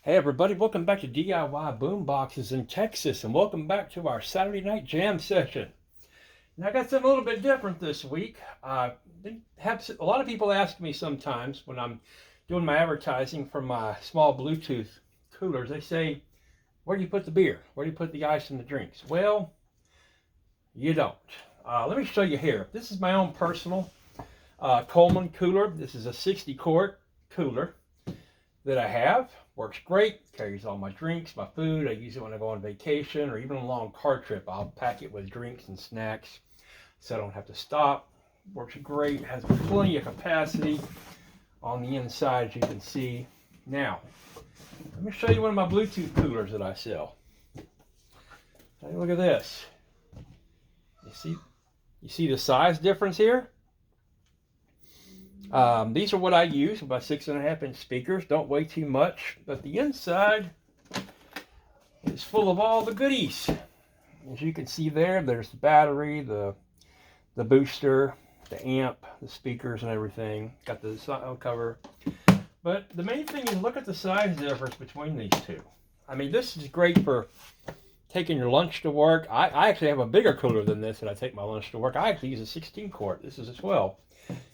Hey everybody, welcome back to DIY Boomboxes in Texas, and welcome back to our Saturday night jam session. Now I got something a little bit different this week. Have a lot of people ask me sometimes when I'm doing my advertising for my small Bluetooth coolers. They say, "Where do you put the beer? Where do you put the ice and the drinks?" Well, you don't. Let me show you here. This is my own personal Coleman cooler. This is a 60 quart cooler that I have. Works great, carries all my drinks, my food. I use it when I go on vacation or even a long car trip. I'll pack it with drinks and snacks so I don't have to stop. Works great, has plenty of capacity on the inside, as you can see. Now, let me show you one of my Bluetooth coolers that I sell. Take a look at this. You see the size difference here? These are what I use with my 6.5-inch speakers. Don't weigh too much, but the inside is full of all the goodies. As you can see there, there's the battery, the booster, the amp, the speakers and everything. Got the sound cover. But the main thing is look at the size difference between these two. I mean, this is great for taking your lunch to work. I actually have a bigger cooler than this that I take my lunch to work. I actually use a 16 quart. This is a 12.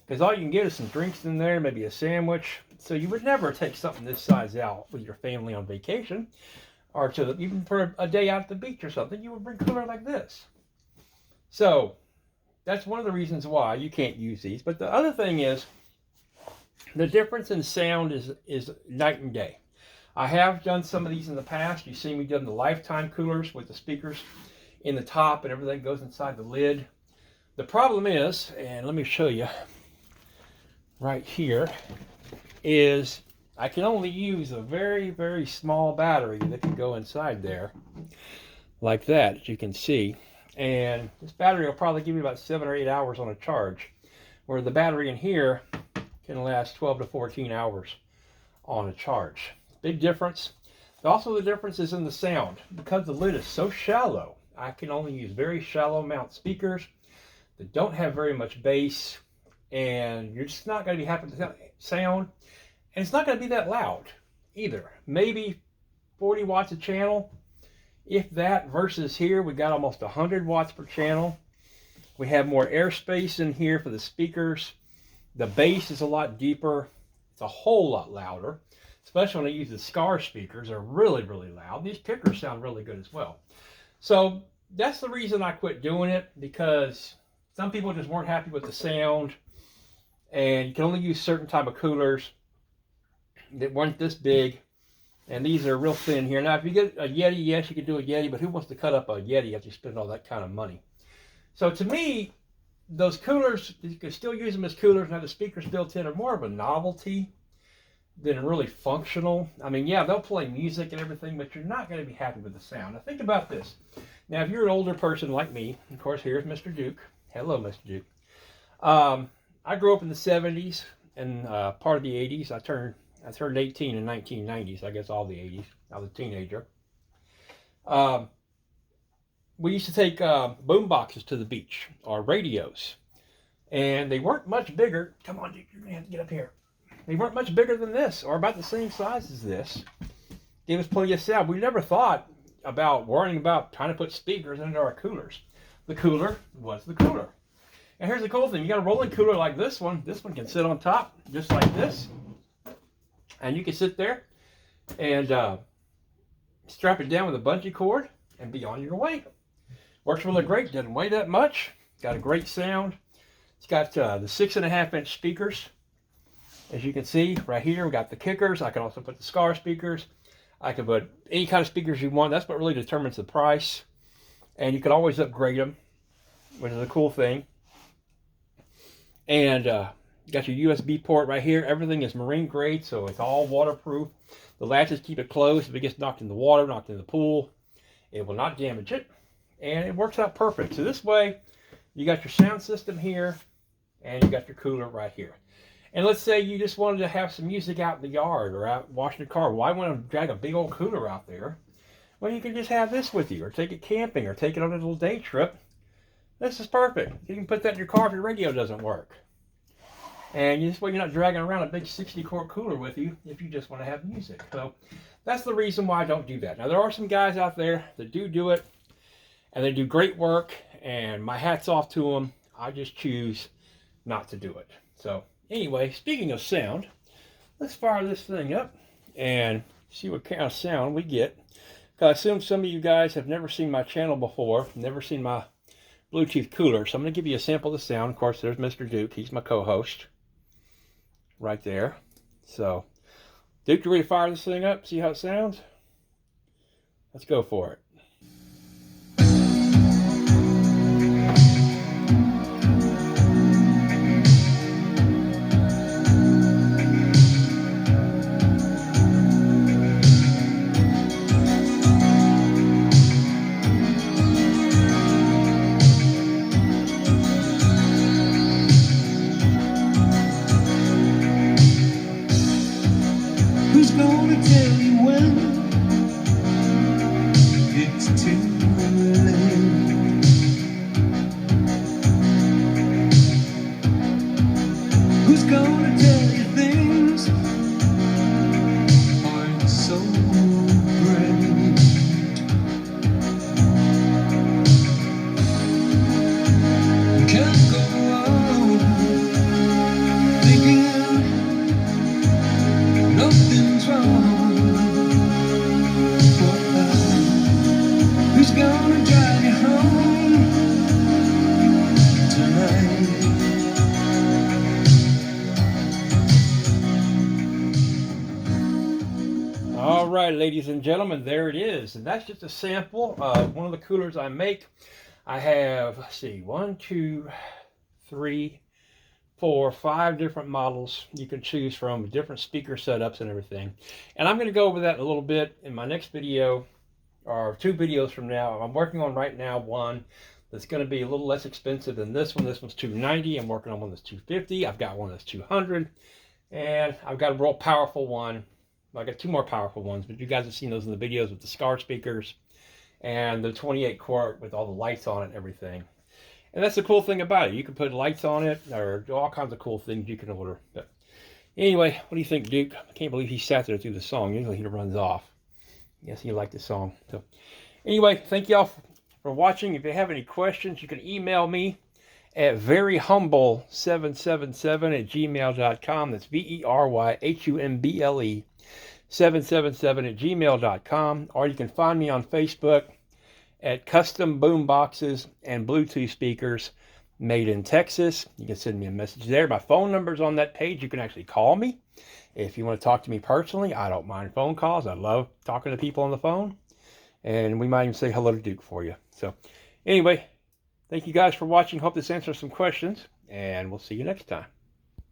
Because all you can get is some drinks in there, maybe a sandwich. So you would never take something this size out with your family on vacation, or even for a day out at the beach or something. You would bring a cooler like this. So that's one of the reasons why you can't use these. But the other thing is the difference in sound is night and day. I have done some of these in the past. You've seen me done the Lifetime coolers with the speakers in the top and everything goes inside the lid. The problem is, and let me show you right here, is I can only use a very, very small battery that can go inside there like that, as you can see. And this battery will probably give me about 7 or 8 hours on a charge, where the battery in here can last 12 to 14 hours on a charge. Big difference. Also, the difference is in the sound. Because the lid is so shallow, I can only use very shallow mount speakers that don't have very much bass, and you're just not going to be happy with the sound, and it's not going to be that loud either. Maybe 40 watts a channel, if that, versus here we got almost 100 watts per channel. We have more airspace in here for the speakers. The bass is a lot deeper. It's a whole lot louder, especially when I use the Scar speakers. They're really, really loud. These kickers sound really good as well. So that's the reason I quit doing it, because some people just weren't happy with the sound, and you can only use certain type of coolers that weren't this big, and these are real thin here. Now, if you get a Yeti, yes, you can do a Yeti, but who wants to cut up a Yeti after you spend all that kind of money? So to me, those coolers, you can still use them as coolers and have the speakers built in, are more of a novelty than really functional. I mean, yeah, they'll play music and everything, but you're not going to be happy with the sound. Now, think about this. Now, if you're an older person like me, of course, here's Mr. Duke. Hello, Mr. Duke. I grew up in the 70s and part of the 80s. I turned 18 in 1990s. I guess all the 80s. I was a teenager. We used to take boom boxes to the beach, or radios, and they weren't much bigger. Come on, Duke, you're gonna have to get up here. They weren't much bigger than this, or about the same size as this. Gave us plenty of sound. We never thought about worrying about trying to put speakers into our coolers. The cooler was the cooler. And here's the cool thing. You got a rolling cooler like this one. This one can sit on top just like this. And you can sit there and strap it down with a bungee cord and be on your way. Works really great. Doesn't weigh that much. Got a great sound. It's got the 6.5-inch speakers. As you can see right here, we got the kickers. I can also put the Scar speakers. I can put any kind of speakers you want. That's what really determines the price. And you can always upgrade them, which is a cool thing. And you got your USB port right here. Everything is marine grade, so it's all waterproof. The latches keep it closed. If it gets knocked in the water, knocked in the pool, it will not damage it. And it works out perfect. So this way, you got your sound system here, and you got your cooler right here. And let's say you just wanted to have some music out in the yard or out washing your car. Why want to drag a big old cooler out there? Well, you can just have this with you, or take it camping, or take it on a little day trip. This is perfect. You can put that in your car if your radio doesn't work. And this way you're not dragging around a big 60 quart cooler with you if you just want to have music. So that's the reason why I don't do that. Now, there are some guys out there that do it, and they do great work, and my hat's off to them. I just choose not to do it. So anyway, speaking of sound, let's fire this thing up and see what kind of sound we get. I assume some of you guys have never seen my channel before, never seen my Bluetooth cooler. So I'm going to give you a sample of the sound. Of course, there's Mr. Duke. He's my co-host right there. So, Duke, you ready to fire this thing up? See how it sounds? Let's go for it. Who's gonna tell you when it's too late? Who's gonna tell you things aren't so great? You can't go on thinking nothing's wrong. Who's gonna drive you home tonight? All right, ladies and gentlemen, there it is. And that's just a sample of one of the coolers I make. I have, let's see, 1, 2, 3, 4, 5 different models you can choose from, different speaker setups and everything. And I'm going to go over that in a little bit in my next video, or 2 videos from now. I'm working on right now one that's going to be a little less expensive than this one. This one's $290. I'm working on one that's $250. I've got one that's $200, and I've got a real powerful one. I got 2 more powerful ones, but you guys have seen those in the videos with the Scar speakers and the 28 quart with all the lights on it and everything. And that's the cool thing about it. You can put lights on it, or do all kinds of cool things you can order. But anyway, what do you think, Duke? I can't believe he sat there through the song. Usually he runs off. Yes, he liked the song. So anyway, thank y'all for watching. If you have any questions, you can email me at veryhumble777@gmail.com. That's VERYHUMBLE 777@gmail.com. Or you can find me on Facebook at Custom Boomboxes and Bluetooth Speakers Made in Texas. You can send me a message there. My phone number's on that page. You can actually call me if you want to talk to me personally. I don't mind phone calls. I love talking to people on the phone. And we might even say hello to Duke for you. So anyway, thank you guys for watching. Hope this answers some questions, and we'll see you next time.